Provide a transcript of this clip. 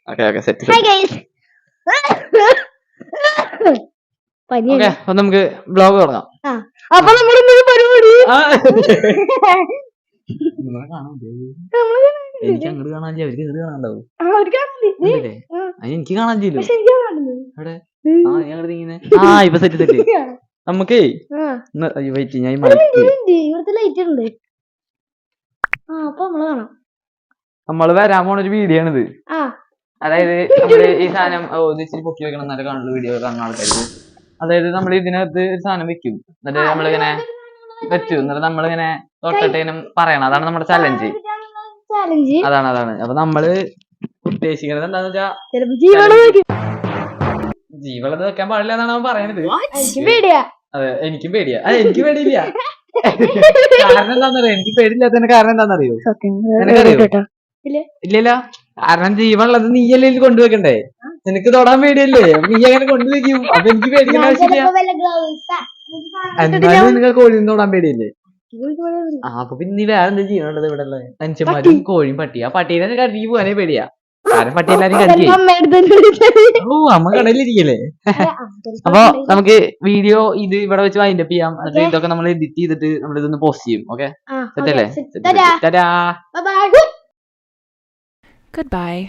Okay set. Okay അപ്പൊ നമുക്ക് blog തുടങ്ങാം. അപ്പൊ നമ്മുടെ പരിപാടി എനിക്ക് അങ്ങോട്ട് കാണാൻ അവർക്ക് ഇങ്ങോട്ട് കാണാണ്ടാവും. എനിക്ക് കാണാൻ ചെയ്യല്ലോ. ഇപ്പൊ സെറ്റ് സെറ്റ്. നമുക്കേ വെയിറ്റ് ഞാൻ നമ്മള് വരാൻ പോണ ഒരു വീഡിയോ ആണിത്. അതായത് നമ്മള് ഈ സാധനം ഇച്ചിരി പൊക്കി വെക്കണം എന്നാലും കാണുന്ന വീഡിയോ കാണുന്ന ആൾക്കാർക്ക്. അതായത് നമ്മൾ ഇതിനകത്ത് ഒരു സാധനം വെക്കും, എന്നിട്ട് നമ്മളിങ്ങനെ വെച്ചു, എന്നിട്ട് നമ്മളിങ്ങനെ തൊട്ടിട്ടിങ്ങനെ പറയണം. അതാണ് നമ്മുടെ ചലഞ്ച്. അതാണ്. അപ്പൊ നമ്മള് ഉദ്ദേശിക്കുന്നത് എന്താന്ന് വെച്ചാ ജീവളത് വെക്കാൻ പാടില്ല എന്നാണ് അവൻ പറയണത്. അതെ എനിക്കും പേടിയാ. എനിക്ക് പേടിയില്ല. കാരണം എന്താന്നറിയോ? എനിക്ക് പേടിയില്ലാത്തതിന്റെ കാരണം എന്താന്നറിയോ? നിനക്കറിയോ? ഇല്ലല്ല. കാരണം ജീവനുള്ളത് നീയല്ലേ കൊണ്ടുവെക്കണ്ടേ? നിനക്ക് തൊടാൻ പേടിയല്ലേ? നീ അങ്ങനെ കൊണ്ടുവെക്കും. അപ്പൊ എനിക്ക് പേടിക്കേണ്ട ആവശ്യമില്ല. എന്നാലും നിങ്ങൾക്ക് കോഴിയും തൊടാൻ പേടിയല്ലേ? അപ്പൊ പിന്നെ നീ വേറെ എന്താ ജീവനുള്ളത് ഇവിടെ ഉള്ളത്? മനുഷ്യന്മാരും കോഴിയും പട്ടി. ആ പട്ടീനെ കടിക്ക് പോകാനേ പേടിയാ. കാരണം പട്ടി എല്ലാരും കടിക്കേ. അമ്മ കടയിലിരിക്കല്ലേ. അപ്പൊ നമുക്ക് വീഡിയോ ഇത് ഇവിടെ വെച്ച് വൈൻഡപ്പ് ചെയ്യാം. എന്നിട്ട് ഇതൊക്കെ നമ്മൾ എഡിറ്റ് ചെയ്തിട്ട് നമ്മൾ ഇതൊന്ന് പോസ്റ്റ് ചെയ്യും. ഓക്കെ സെറ്റല്ലേ? Goodbye.